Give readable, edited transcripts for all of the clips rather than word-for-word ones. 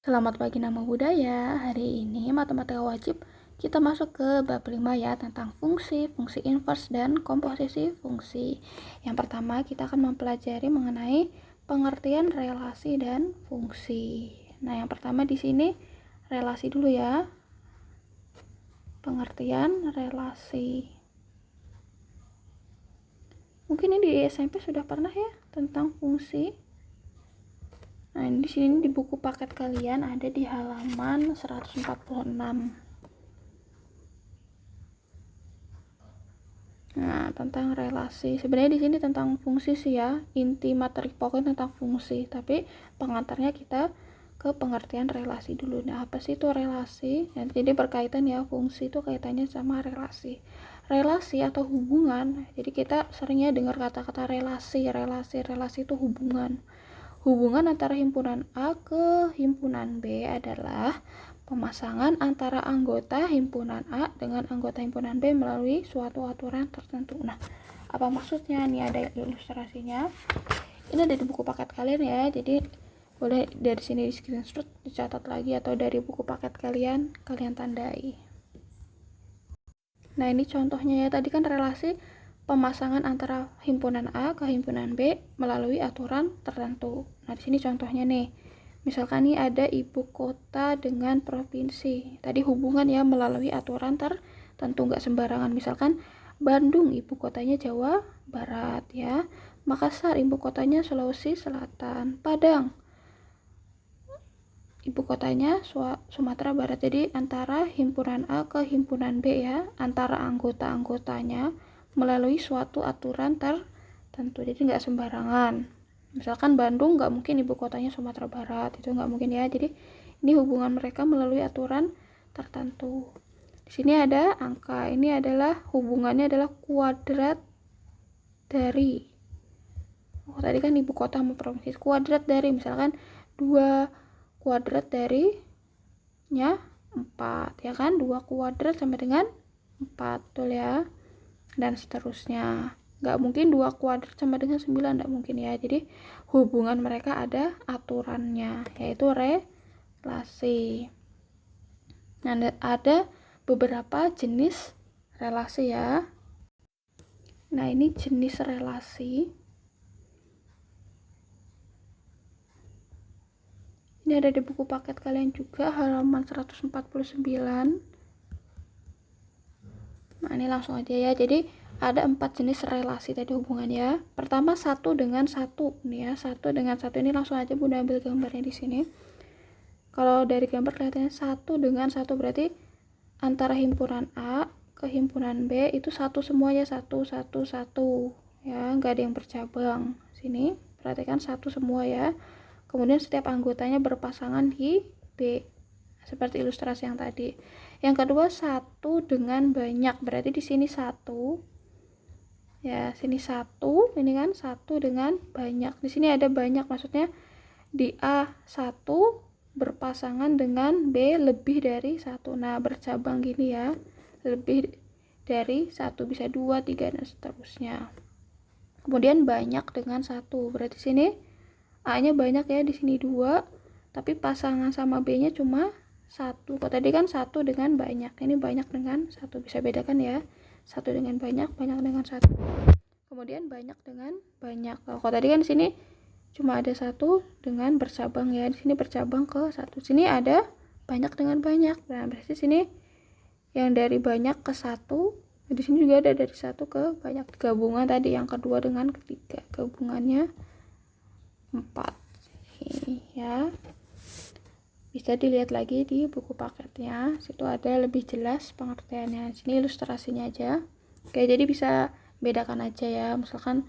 Selamat pagi Nama Budaya. Hari ini matematika wajib kita masuk ke bab 5 ya, tentang fungsi, fungsi inverse dan komposisi fungsi. Yang pertama kita akan mempelajari mengenai pengertian relasi dan fungsi. Nah, yang pertama di sini relasi dulu ya. Pengertian relasi. Mungkin ini di SMP sudah pernah ya tentang fungsi. Nah, di sini di buku paket kalian ada di halaman 146. Nah, tentang relasi. Sebenarnya di sini tentang fungsi sih ya. Inti materi pokoknya tentang fungsi, tapi pengantarnya kita ke pengertian relasi dulu. Nah, apa sih itu relasi? Nah, jadi berkaitan ya, fungsi itu kaitannya sama relasi. Relasi atau hubungan. Jadi kita seringnya dengar kata-kata relasi itu hubungan. Hubungan antara himpunan A ke himpunan B adalah pemasangan antara anggota himpunan A dengan anggota himpunan B melalui suatu aturan tertentu. Nah, apa maksudnya? Nih ada ilustrasinya. Ini ada di buku paket kalian ya. Jadi boleh dari sini di screenshot, dicatat lagi, atau dari buku paket kalian tandai. Nah, ini contohnya ya. Tadi kan relasi pemasangan antara himpunan A ke himpunan B melalui aturan tertentu. Nah, di sini contohnya nih. Misalkan nih ada ibu kota dengan provinsi. Tadi hubungan ya melalui aturan tertentu, nggak sembarangan. Misalkan Bandung ibu kotanya Jawa Barat ya. Makassar ibu kotanya Sulawesi Selatan. Padang ibu kotanya Sumatera Barat. Jadi antara himpunan A ke himpunan B ya, antara anggota-anggotanya melalui suatu aturan tertentu. Jadi nggak sembarangan. Misalkan Bandung nggak mungkin ibu kotanya Sumatera Barat, itu nggak mungkin ya. Jadi ini hubungan mereka melalui aturan tertentu. Di sini ada angka. Ini adalah hubungannya adalah kuadrat dari. Oh, tadi kan ibu kota sama provinsi. Kuadrat dari, misalkan 2 kuadrat dari nya 4 ya kan, 2 kuadrat sama dengan 4, betul ya, dan seterusnya. Nggak mungkin 2 kuadrat sama dengan 9, nggak mungkin ya. Jadi hubungan mereka ada aturannya, yaitu relasi. Nah, ada beberapa jenis relasi ya. Nah, ini jenis relasi. Ini ada di buku paket kalian juga, halaman 149. Nah, ini langsung aja ya. Jadi ada 4 jenis relasi tadi hubungannya. Pertama, 1 dengan 1 nih ya. 1 dengan 1 ini langsung aja Bunda ambil gambarnya di sini. Kalau dari gambar kelihatannya 1 dengan 1 berarti antara himpunan A ke himpunan B itu 1 semua ya, 1 1 1 ya, nggak ada yang bercabang. Sini perhatikan 1 semua ya. Kemudian setiap anggotanya berpasangan di B, seperti ilustrasi yang tadi. Yang kedua, 1 dengan banyak, berarti di sini 1 ya, sini 1, ini kan 1 dengan banyak. Di sini ada banyak, maksudnya di A 1 berpasangan dengan B lebih dari 1. Nah, bercabang gini ya, lebih dari 1, bisa 2, 3 dan seterusnya. Kemudian banyak dengan 1, berarti sini A-nya banyak ya, di sini 2, tapi pasangan sama B-nya cuma 1. Kalau tadi kan 1 dengan banyak, ini banyak dengan 1, bisa bedakan ya. 1 dengan banyak, banyak dengan 1. Kemudian banyak dengan banyak. Kalau tadi kan di sini cuma ada 1 dengan bercabang ya, di sini bercabang ke 1. Sini ada banyak dengan banyak. Nah, berarti sini yang dari banyak ke 1, di sini juga ada dari 1 ke banyak. Gabungan tadi yang kedua dengan ketiga, gabungannya 4 ya. Bisa dilihat lagi di buku paketnya, situ ada lebih jelas pengertiannya. Sini ilustrasinya aja. Oke, jadi bisa bedakan aja ya. Misalkan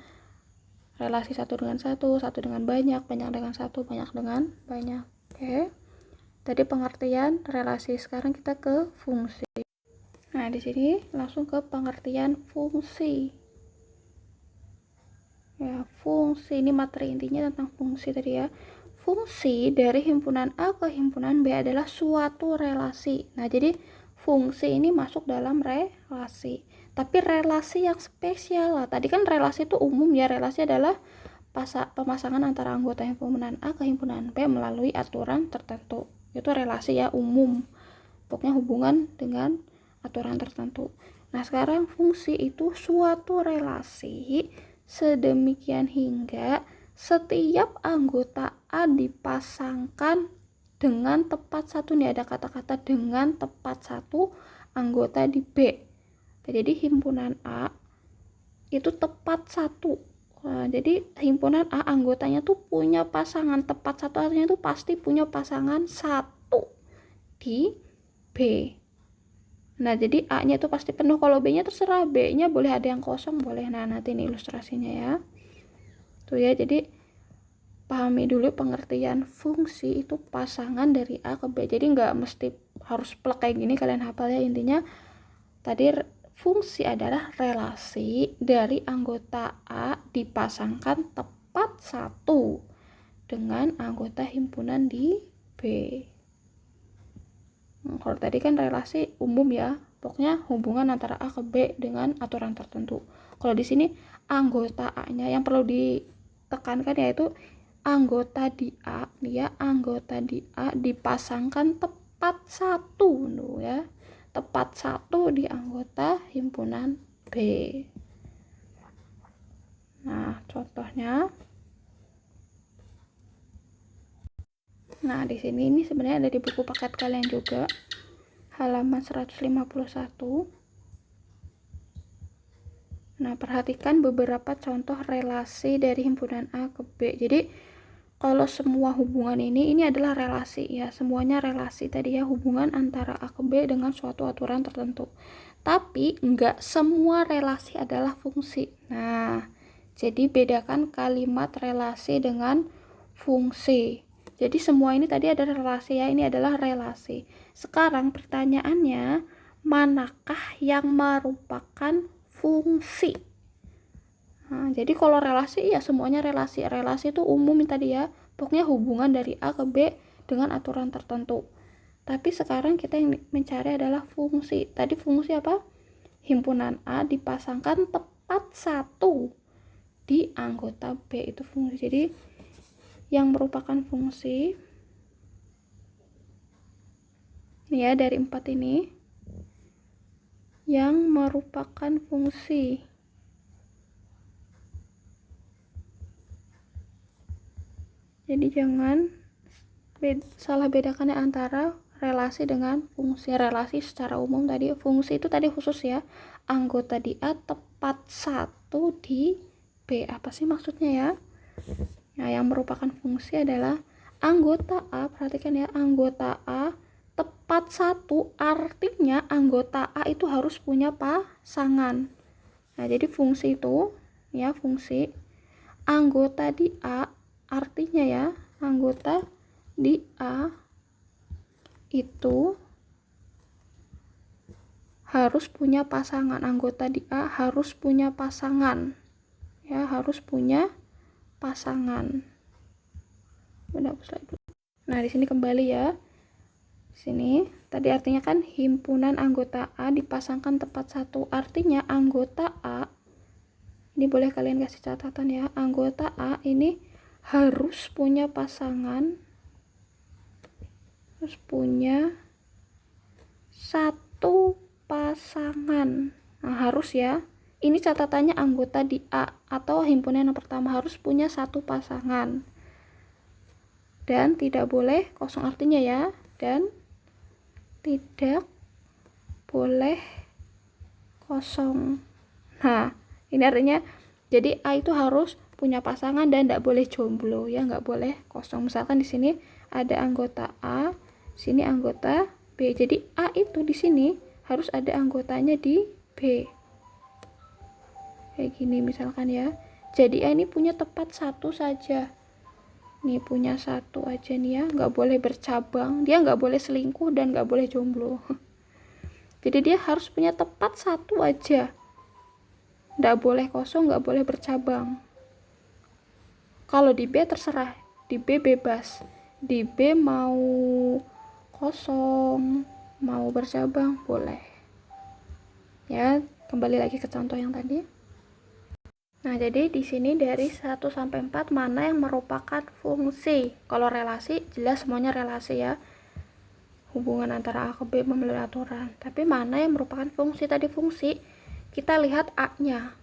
relasi 1 dengan 1, 1 dengan banyak, banyak dengan 1, banyak dengan banyak. Oke. Tadi pengertian relasi, sekarang kita ke fungsi. Nah, di sini langsung ke pengertian fungsi. Ya, fungsi ini materi intinya tentang fungsi tadi ya. Fungsi dari himpunan A ke himpunan B adalah suatu relasi. Nah, jadi fungsi ini masuk dalam relasi. Tapi relasi yang spesial lah. Tadi kan relasi itu umum ya. Relasi adalah pemasangan antara anggota himpunan A ke himpunan B melalui aturan tertentu. Itu relasi ya, umum. Pokoknya hubungan dengan aturan tertentu. Nah, sekarang fungsi itu suatu relasi sedemikian hingga setiap anggota A dipasangkan dengan tepat satu. Nih ada kata-kata dengan tepat satu anggota di B. Jadi himpunan A itu tepat satu. Nah, jadi himpunan A anggotanya tuh punya pasangan tepat satu, artinya tuh pasti punya pasangan satu di B. Nah, jadi A-nya itu pasti penuh. Kalau B-nya terserah, B-nya boleh ada yang kosong, boleh. Nah, nanti ini ilustrasinya ya. Tuh ya, jadi pahami dulu pengertian fungsi itu pasangan dari A ke B. Jadi nggak mesti harus plek kayak gini, kalian hafal ya. Intinya tadi fungsi adalah relasi dari anggota A dipasangkan tepat satu dengan anggota himpunan di B. Kalau tadi kan relasi umum ya, pokoknya hubungan antara A ke B dengan aturan tertentu. Kalau di sini anggota A-nya yang perlu ditekankan yaitu anggota di A, ya, anggota di A dipasangkan tepat satu, ya, tepat satu di anggota himpunan B. Nah, contohnya. Nah, di sini ini sebenarnya ada di buku paket kalian juga, halaman 151. Nah, perhatikan beberapa contoh relasi dari himpunan A ke B. Jadi, kalau semua hubungan ini adalah relasi ya, semuanya relasi tadi ya, hubungan antara A ke B dengan suatu aturan tertentu. Tapi, enggak semua relasi adalah fungsi. Nah, jadi bedakan kalimat relasi dengan fungsi. Jadi semua ini tadi ada relasi ya, ini adalah relasi. Sekarang pertanyaannya, manakah yang merupakan fungsi? Nah, jadi kalau relasi ya semuanya relasi. Relasi itu umum tadi ya, pokoknya hubungan dari A ke B dengan aturan tertentu. Tapi sekarang kita yang mencari adalah fungsi. Tadi fungsi apa? Himpunan A dipasangkan tepat satu di anggota B, itu fungsi. Jadi yang merupakan fungsi ya dari 4 ini, yang merupakan fungsi. Jadi jangan salah bedakannya antara relasi dengan fungsi. Relasi secara umum tadi, fungsi itu tadi khusus ya, anggota di A tepat satu di B. Apa sih maksudnya ya? Nah, yang merupakan fungsi adalah anggota A, perhatikan ya, anggota A tepat satu, artinya anggota A itu harus punya pasangan. Nah, jadi fungsi itu ya, fungsi anggota di A, artinya ya, anggota di A itu harus punya pasangan. Anggota di A harus punya pasangan ya, harus punya pasangan. Nah, di sini kembali ya. Sini tadi artinya kan himpunan anggota A dipasangkan tepat satu, artinya anggota A ini boleh kalian kasih catatan ya, anggota A ini harus punya pasangan, harus punya satu pasangan. Nah, harus ya, ini catatannya anggota di A atau himpunan yang pertama harus punya satu pasangan dan tidak boleh kosong, artinya ya, dan tidak boleh kosong. Nah, ini artinya jadi A itu harus punya pasangan dan tidak boleh jomblo ya, nggak boleh kosong. Misalkan di sini ada anggota A, sini anggota B. Jadi A itu di sini harus ada anggotanya di B. Kayak gini misalkan ya. Jadi A ini punya tepat satu saja. Nih punya satu aja nih ya, nggak boleh bercabang, dia nggak boleh selingkuh dan nggak boleh jomblo. Jadi dia harus punya tepat satu aja, nggak boleh kosong, nggak boleh bercabang. Kalau di B terserah, di B bebas, di B mau kosong, mau bercabang boleh. Ya, kembali lagi ke contoh yang tadi. Nah, jadi di sini dari 1 sampai 4 mana yang merupakan fungsi? Kalau relasi jelas semuanya relasi ya. hubungan antara A ke B melalui aturan. Tapi mana yang merupakan fungsi? Tadi fungsi, kita lihat A-nya.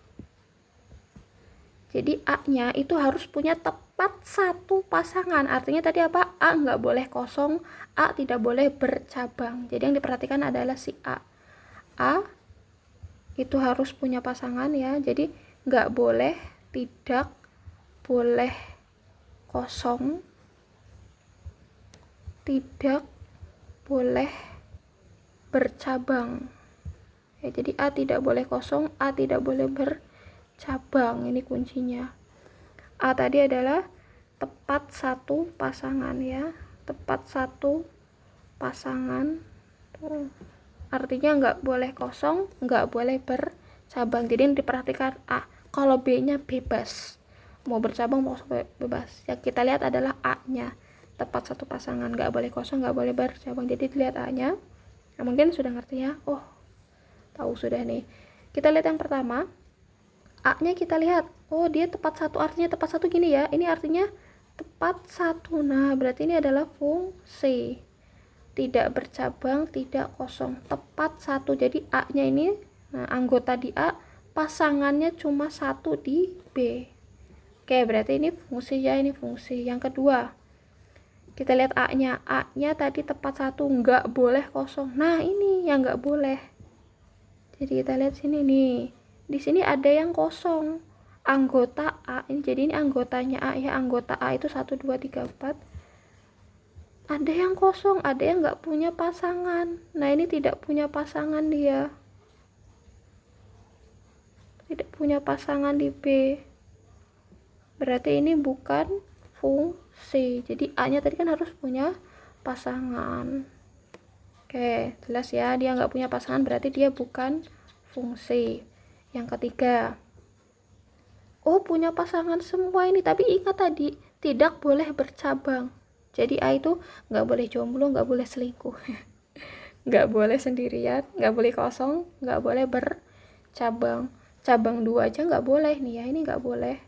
Jadi A-nya itu harus punya tepat satu pasangan. Artinya tadi apa? A nggak boleh kosong, A tidak boleh bercabang. Jadi yang diperhatikan adalah si A. A itu harus punya pasangan ya. Jadi nggak boleh, tidak boleh kosong, tidak boleh bercabang ya. Jadi A tidak boleh kosong, A tidak boleh bercabang. Ini kuncinya. A tadi adalah tepat satu pasangan ya, tepat satu pasangan. Artinya nggak boleh kosong, nggak boleh bercabang. Jadi yang diperhatikan A. Kalau B-nya bebas, mau bercabang mau bebas. Yang kita lihat adalah A-nya, tepat satu pasangan, nggak boleh kosong, nggak boleh bercabang. Jadi dilihat A-nya. Nah, mungkin sudah ngerti ya. Oh, tahu sudah nih. Kita lihat yang pertama. A-nya kita lihat. Oh, dia tepat satu, artinya tepat satu gini ya. Ini artinya tepat satu. Nah, berarti ini adalah fungsi. Tidak bercabang, tidak kosong, tepat satu. Jadi A-nya ini, nah, anggota di A, pasangannya cuma satu di B. Oke, berarti ini fungsi ya, ini fungsi. Yang kedua, kita lihat A-nya. A-nya tadi tepat satu, nggak boleh kosong. Nah, ini yang nggak boleh. Jadi kita lihat sini nih. Di sini ada yang kosong. Anggota A ini, jadi ini anggotanya A ya. Anggota A itu 1, 2, 3, 4. Ada yang kosong, ada yang nggak punya pasangan. Nah, ini tidak punya pasangan dia. Tidak punya pasangan di B. Berarti ini bukan fungsi. Jadi A-nya tadi kan harus punya pasangan. Oke, jelas ya. Dia nggak punya pasangan, berarti dia bukan fungsi. Yang ketiga. Oh, punya pasangan semua ini. Tapi ingat tadi, tidak boleh bercabang. Jadi A itu nggak boleh jomblo, nggak boleh selingkuh. Nggak boleh sendirian, nggak boleh kosong, nggak boleh bercabang. Cabang 2 aja nggak boleh nih ya, ini nggak boleh.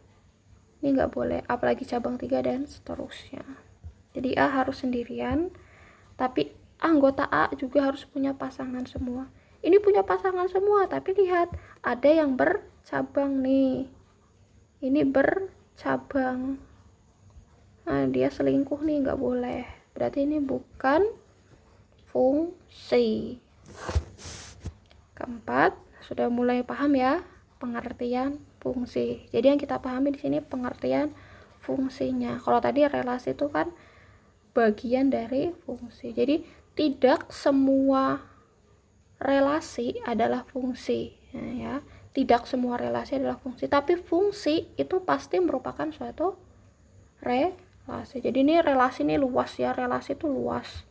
Ini nggak boleh, apalagi cabang 3 dan seterusnya. Jadi A harus sendirian, tapi anggota A juga harus punya pasangan semua. Ini punya pasangan semua, tapi lihat, ada yang bercabang nih. Ini bercabang. Nah, dia selingkuh nih, nggak boleh. Berarti ini bukan fungsi. Keempat, sudah mulai paham ya pengertian fungsi. Jadi yang kita pahami di sini pengertian fungsinya. Kalau tadi relasi itu kan bagian dari fungsi. Jadi tidak semua relasi adalah fungsi, nah, ya. Tidak semua relasi adalah fungsi, tapi fungsi itu pasti merupakan suatu relasi. Jadi ini relasi ini luas ya, relasi itu luas.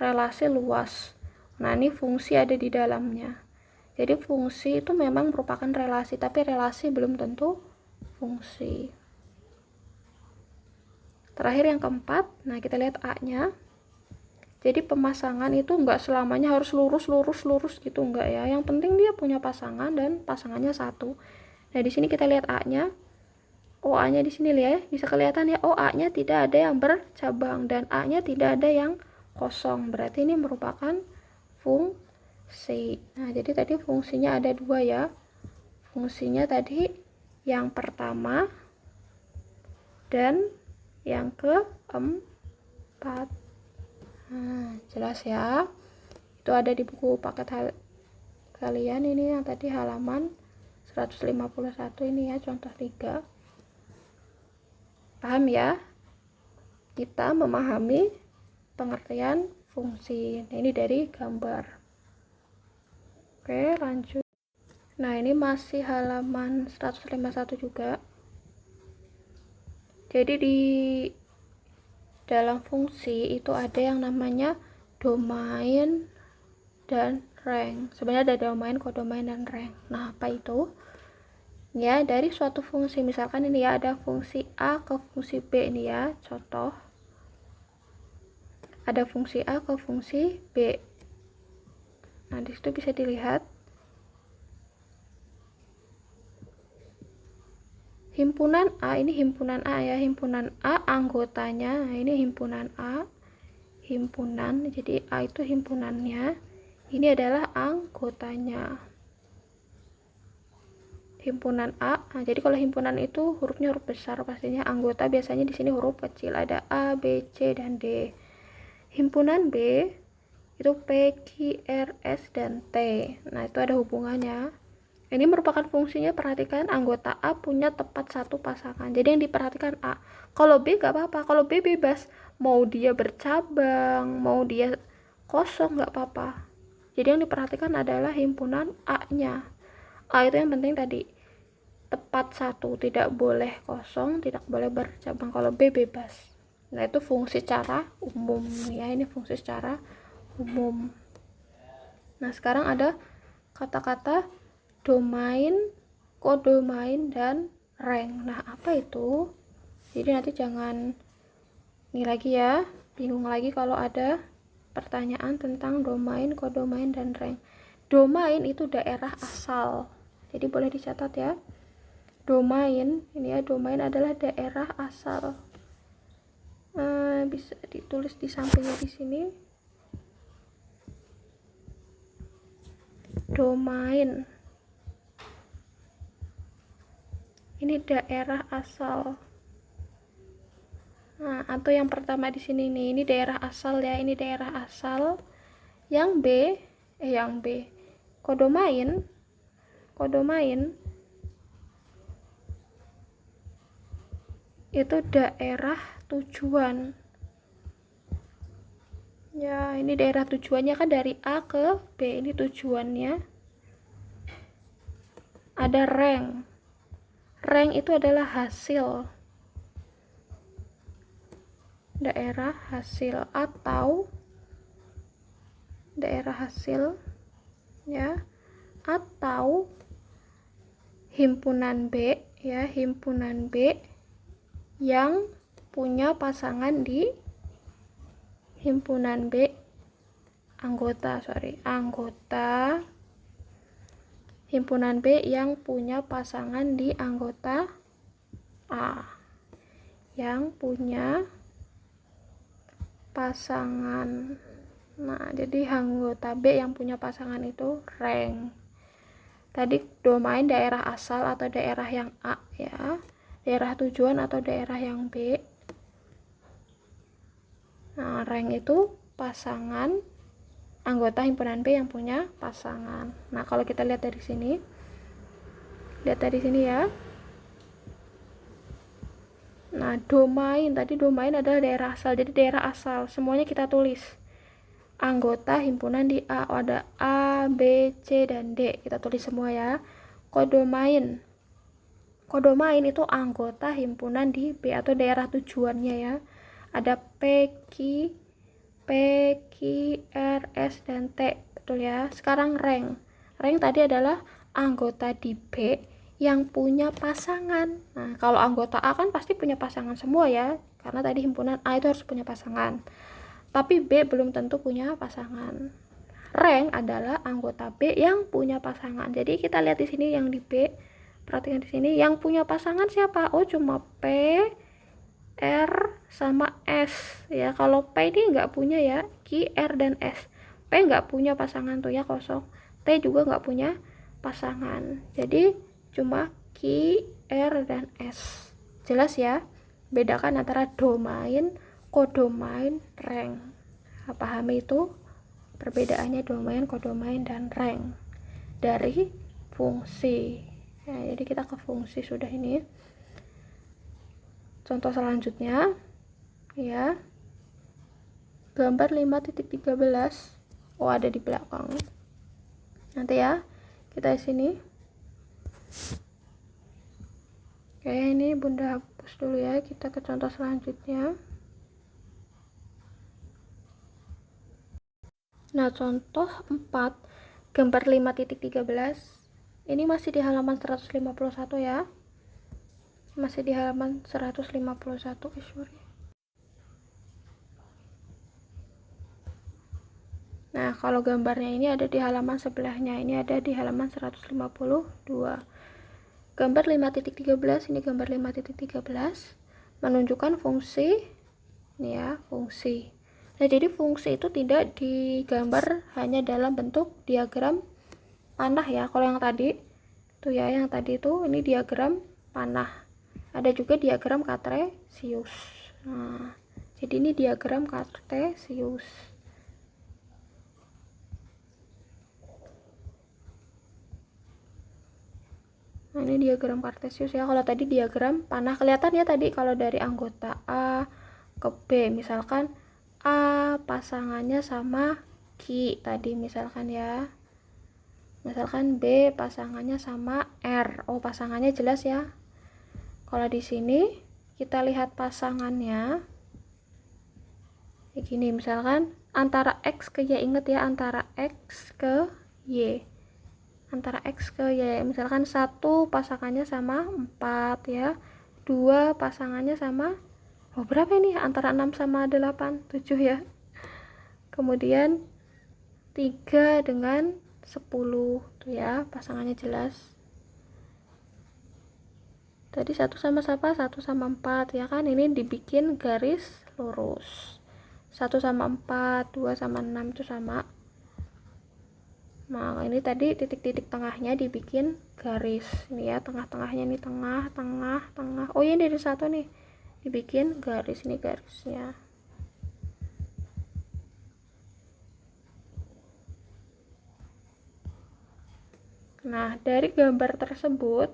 Relasi luas. Nah, ini fungsi ada di dalamnya. Jadi fungsi itu memang merupakan relasi, tapi relasi belum tentu fungsi. Terakhir yang keempat, nah kita lihat A-nya. Jadi pemasangan itu enggak selamanya harus lurus gitu, enggak ya. Yang penting dia punya pasangan dan pasangannya satu. Nah, di sini kita lihat A-nya. Oh, A-nya di sini ya, bisa kelihatan ya. Oh, A-nya tidak ada yang bercabang dan A-nya tidak ada yang kosong. Berarti ini merupakan fungsi. Nah, jadi tadi fungsinya ada 2 ya. Fungsinya tadi yang pertama dan yang keempat. Nah, jelas ya. Itu ada di buku paket kalian ini yang tadi halaman 151 ini ya, contoh 3. Paham ya? Kita memahami pengertian fungsi. Nah, ini dari gambar. Oke, lanjut. Nah, ini masih halaman 151 juga. Jadi di dalam fungsi itu ada yang namanya domain dan rank. Sebenarnya ada domain, kodomain, dan rank. Nah, apa itu? Ya, dari suatu fungsi, misalkan ini ya, ada fungsi A ke fungsi B ini ya, contoh. Ada fungsi A ke fungsi B. Nah, di situ bisa dilihat himpunan A, ini himpunan A ya, himpunan A anggotanya, nah ini himpunan A himpunan. Jadi A itu himpunannya, ini adalah anggotanya. Himpunan A. Nah, jadi kalau himpunan itu hurufnya huruf besar pastinya, anggota biasanya di sini huruf kecil, ada A, B, C, dan D. Himpunan B itu P, Q, R, S, dan T. Nah, itu ada hubungannya. Ini merupakan fungsinya, perhatikan, anggota A punya tepat satu pasangan. Jadi yang diperhatikan A. Kalau B gak apa-apa, kalau B bebas, mau dia bercabang, mau dia kosong gak apa-apa. Jadi yang diperhatikan adalah himpunan A-nya. A itu yang penting tadi, tepat satu, tidak boleh kosong, tidak boleh bercabang. Kalau B bebas. Nah, itu fungsi secara umum ya, ini fungsi secara umum. Nah, sekarang ada kata-kata domain, kodomain, dan rank. Nah, apa itu? Jadi nanti jangan ini lagi ya, bingung lagi kalau ada pertanyaan tentang domain, kodomain, dan rank. Domain itu daerah asal. Jadi boleh dicatat ya. Domain, ini ya, domain adalah daerah asal. Bisa ditulis di sampingnya di sini. Domain. Ini daerah asal. Nah, atau yang pertama di sini nih, ini daerah asal ya, ini daerah asal. Yang B, kodomain itu daerah tujuan. Ya, ini daerah tujuannya kan dari A ke B, ini tujuannya. Ada rank. Rank itu adalah hasil. Daerah hasil atau daerah hasil ya, atau himpunan B ya, himpunan B yang punya pasangan di himpunan B, anggota himpunan B yang punya pasangan di anggota A, yang punya pasangan. Nah, jadi anggota B yang punya pasangan itu rank. Tadi domain daerah asal atau daerah yang A ya, daerah tujuan atau daerah yang B. Nah, rank itu pasangan anggota himpunan B yang punya pasangan. Nah, kalau kita lihat dari sini, ya. Nah, domain, tadi domain adalah daerah asal, jadi daerah asal semuanya kita tulis. Anggota himpunan di A, ada A, B, C, dan D, kita tulis semua ya. Kodomain itu anggota himpunan di B atau daerah tujuannya ya. Ada P, Q, R, S, dan T, betul ya. Sekarang rank tadi adalah anggota di B yang punya pasangan. Nah, kalau anggota A kan pasti punya pasangan semua ya, karena tadi himpunan A itu harus punya pasangan. Tapi B belum tentu punya pasangan. Rank adalah anggota B yang punya pasangan. Jadi kita lihat di sini yang di B, perhatikan di sini yang punya pasangan siapa? Oh, cuma P, R, sama S ya. Kalau P ini nggak punya ya, Q, R, dan S. P nggak punya pasangan tuh ya, kosong. T juga nggak punya pasangan. Jadi cuma Q, R, dan S. Jelas ya? Bedakan antara domain, kodomain, rank. Pahami itu perbedaannya domain, kodomain, dan rank dari fungsi. Nah, jadi kita ke fungsi sudah ini. Contoh selanjutnya ya, gambar 5.13. Oh, ada di belakang. Nanti ya, kita di sini. Oke, ini Bunda hapus dulu ya, kita ke contoh selanjutnya. Nah, contoh 4, gambar 5.13. Ini masih di halaman 151 ya. Masih di halaman 151. Nah, kalau gambarnya ini ada di halaman sebelahnya. Ini ada di halaman 152. Gambar 5.13, ini gambar 5.13 menunjukkan fungsi, ini ya, fungsi. Nah, jadi fungsi itu tidak digambar hanya dalam bentuk diagram panah ya. Kalau yang tadi tuh ya, yang tadi itu ini diagram panah. Ada juga diagram kartesius. Nah, jadi ini diagram kartesius. Nah, ini diagram kartesius ya. Kalau tadi diagram panah, kelihatan ya tadi kalau dari anggota A ke B, misalkan A pasangannya sama Q tadi misalkan ya. Misalkan B pasangannya sama R. Oh, pasangannya jelas ya. Kalau di sini kita lihat pasangannya kayak gini, misalkan antara X ke Y, inget ya, antara X ke Y. Antara X ke Y, misalkan 1 pasangannya sama 4 ya, 2 pasangannya sama, oh berapa ini, antara 6 sama 8, 7 ya. Kemudian 3 dengan 10 tuh ya, pasangannya jelas. Tadi 1 sama siapa? 1 sama 4 ya kan, ini dibikin garis lurus. 1 sama 4, 2 sama 6 itu sama. Nah, ini tadi titik-titik tengahnya dibikin garis. Ini ya, tengah-tengahnya nih, tengah. Oh, ini dari 1 nih. Dibikin garis, ini garisnya. Nah, dari gambar tersebut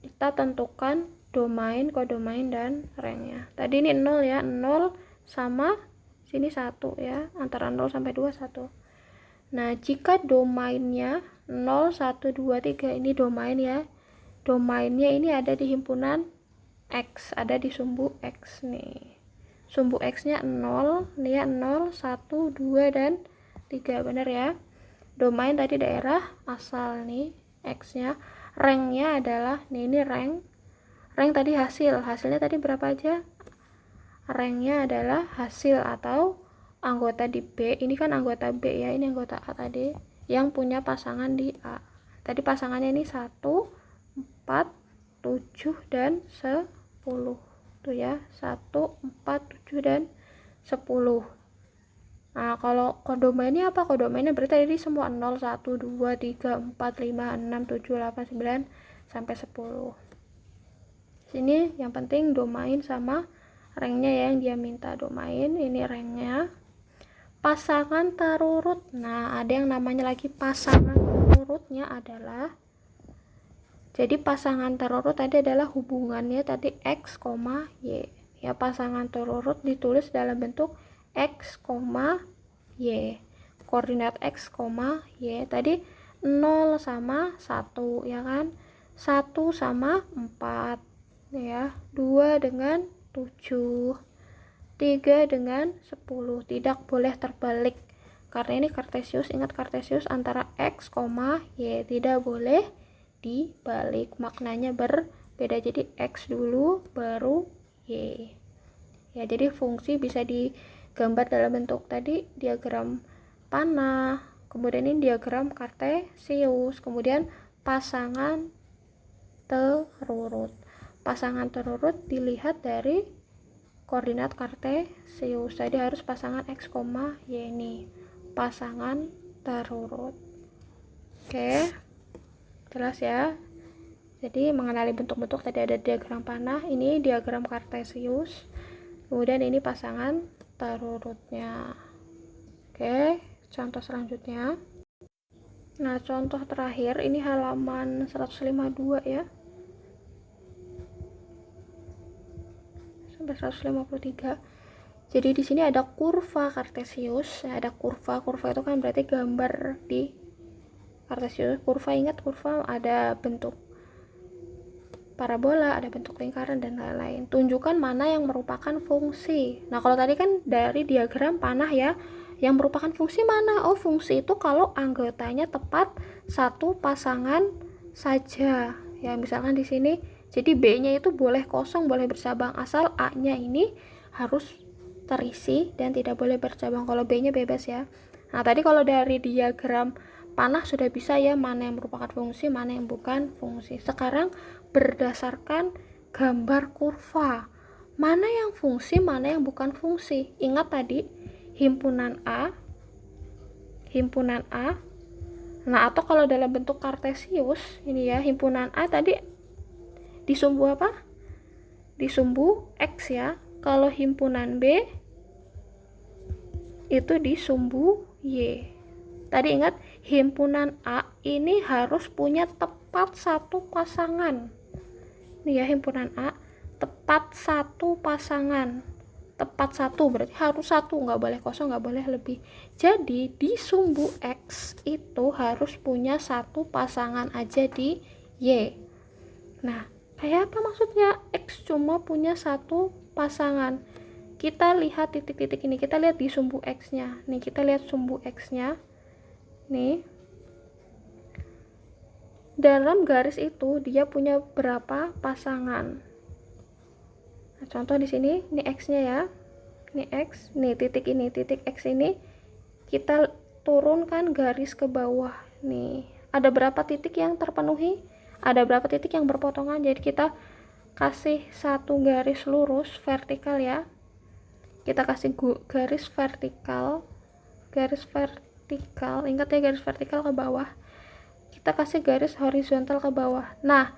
kita tentukan domain, kodomain, dan rangnya. Tadi ini 0 ya, 0 sama sini 1 ya, antara 0 sampai 2, 1. Nah, jika domainnya 0, 1, 2, 3 ini domain ya. Domainnya ini ada di himpunan X, ada di sumbu X nih. Sumbu X-nya 0, nih ya, 0, 1, 2, dan 3, bener ya. Domain tadi daerah asal nih, X-nya. Rank-nya adalah, nih ini rank. Rank tadi hasilnya tadi berapa aja? Rank-nya adalah hasil atau anggota di B. Ini kan anggota B ya, ini anggota A tadi yang punya pasangan di A. Tadi pasangannya ini 1, 4, 7, dan 10 tuh ya, 1, 4, 7, dan 10. Nah, kalau kodomainnya apa? Kodomainnya berarti tadi semua 0, 1, 2, 3, 4, 5, 6, 7, 8, 9 sampai 10. Sini yang penting domain sama ranknya ya, yang dia minta domain, ini ranknya. Pasangan terurut. Nah, ada yang namanya lagi pasangan terurutnya adalah, jadi pasangan terurut tadi adalah hubungannya tadi X, Y. Ya, pasangan terurut ditulis dalam bentuk X, Y. Koordinat X, Y. Tadi 0 sama 1 ya kan. 1 sama 4 ya. 2 dengan 7. 3 dengan 10, tidak boleh terbalik karena ini kartesius. Ingat kartesius antara X, Y, tidak boleh dibalik, maknanya berbeda. Jadi X dulu baru Y ya. Jadi fungsi bisa digambar dalam bentuk tadi diagram panah, kemudian ini diagram kartesius, kemudian pasangan terurut. Pasangan terurut dilihat dari koordinat kartesius, jadi harus pasangan X, Y ini pasangan terurut. Oke, jelas ya. Jadi mengenali bentuk-bentuk, tadi ada diagram panah, ini diagram kartesius, kemudian ini pasangan terurutnya. Oke, contoh selanjutnya. Nah, contoh terakhir ini halaman 152 ya, sampai 153. Jadi di sini ada kurva kartesius, ya, ada kurva itu kan berarti gambar di kartesius. Kurva, ingat kurva ada bentuk parabola, ada bentuk lingkaran, dan lain-lain. Tunjukkan mana yang merupakan fungsi. Nah, kalau tadi kan dari diagram panah ya, yang merupakan fungsi mana? Oh, fungsi itu kalau anggotanya tepat satu pasangan saja. Ya, misalkan di sini, jadi B-nya itu boleh kosong, boleh bercabang, asal A-nya ini harus terisi dan tidak boleh bercabang. Kalau B-nya bebas ya. Nah, tadi kalau dari diagram panah sudah bisa ya mana yang merupakan fungsi, mana yang bukan fungsi. Sekarang berdasarkan gambar kurva, mana yang fungsi, mana yang bukan fungsi. Ingat tadi himpunan A. Nah, atau kalau dalam bentuk kartesius ini ya, himpunan A tadi disumbu apa? Disumbu X ya. Kalau himpunan B itu disumbu Y. Tadi ingat, himpunan A ini harus punya tepat satu pasangan. Ini ya, himpunan A tepat satu pasangan. Tepat satu berarti harus satu, nggak boleh kosong, nggak boleh lebih. Jadi di sumbu X itu harus punya satu pasangan aja di Y. Nah, kayak apa maksudnya X cuma punya satu pasangan? Kita lihat titik-titik ini, kita lihat di sumbu X-nya. Nih, kita lihat sumbu X-nya. Nih, dalam garis itu dia punya berapa pasangan? Nah, contoh di sini, ini X-nya ya. Ini X, nih titik ini, titik X ini kita turunkan garis ke bawah. Nih, ada berapa titik yang terpenuhi? Ada berapa titik yang berpotongan? Jadi kita kasih satu garis lurus vertikal ya. Kita kasih garis vertikal. Ingat ya, garis vertikal ke bawah. Kita kasih garis horizontal ke bawah. Nah,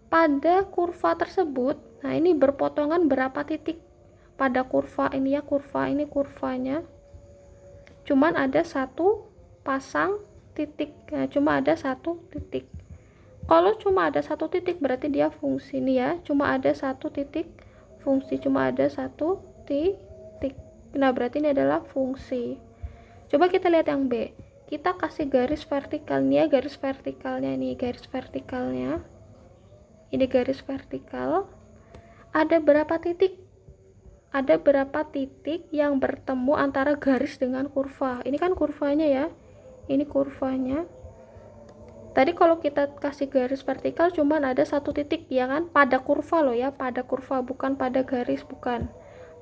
pada kurva tersebut, nah ini berpotongan berapa titik? Pada kurva ini ya, ini kurvanya cuman ada satu pasang titik. Nah, cuma ada satu titik. Kalau cuma ada satu titik berarti dia fungsi. Nih ya, cuma ada satu titik fungsi, cuma ada satu titik. Nah, berarti ini adalah fungsi. Coba kita lihat yang B. Kita kasih garis vertikal nih ya, garis vertikalnya nih, garis vertikalnya. Ini garis vertikal. Ada berapa titik? Ada berapa titik yang bertemu antara garis dengan kurva? Ini kan kurvanya ya. Ini kurvanya. Tadi kalau kita kasih garis vertikal cuman ada satu titik ya kan? Pada kurva loh ya, pada kurva, bukan pada garis, bukan.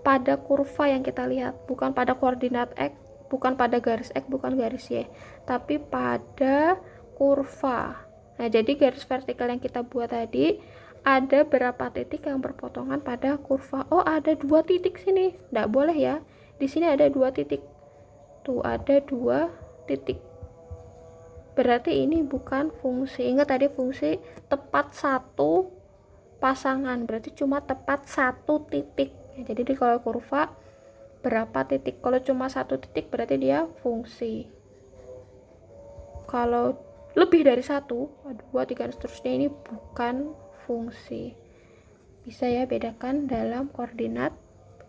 Pada kurva yang kita lihat, bukan pada koordinat X, bukan pada garis X, bukan garis Y, tapi pada kurva. Nah, jadi garis vertikal yang kita buat tadi ada berapa titik yang berpotongan pada kurva? Oh, ada 2 titik sini. Nggak boleh ya. Di sini ada 2 titik. Tuh, ada 2 titik. Berarti ini bukan fungsi. Ingat tadi fungsi tepat satu pasangan. Berarti cuma tepat satu titik. Ya, jadi kalau kurva berapa titik? Kalau cuma satu titik berarti dia fungsi. Kalau lebih dari 1, 2, 3 dan seterusnya ini bukan fungsi. Bisa ya bedakan dalam koordinat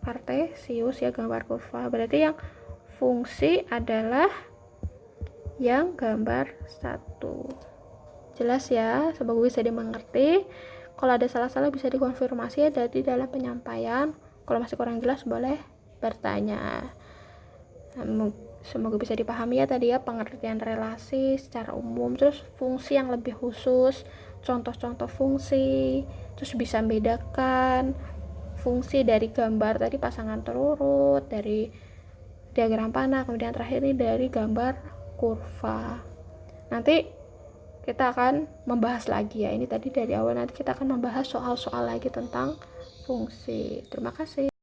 kartesius ya, gambar kurva. Berarti yang fungsi adalah yang gambar 1. Jelas ya, semoga bisa dimengerti. Kalau ada salah-salah bisa dikonfirmasi ya dari dalam penyampaian. Kalau masih kurang jelas boleh bertanya. Semoga bisa dipahami ya tadi ya, pengertian relasi secara umum, terus fungsi yang lebih khusus, contoh-contoh fungsi, terus bisa membedakan fungsi dari gambar tadi pasangan terurut, dari diagram panah, kemudian terakhir ini dari gambar kurva. Nanti kita akan membahas lagi ya, ini tadi dari awal, nanti kita akan membahas soal-soal lagi tentang fungsi. Terima kasih.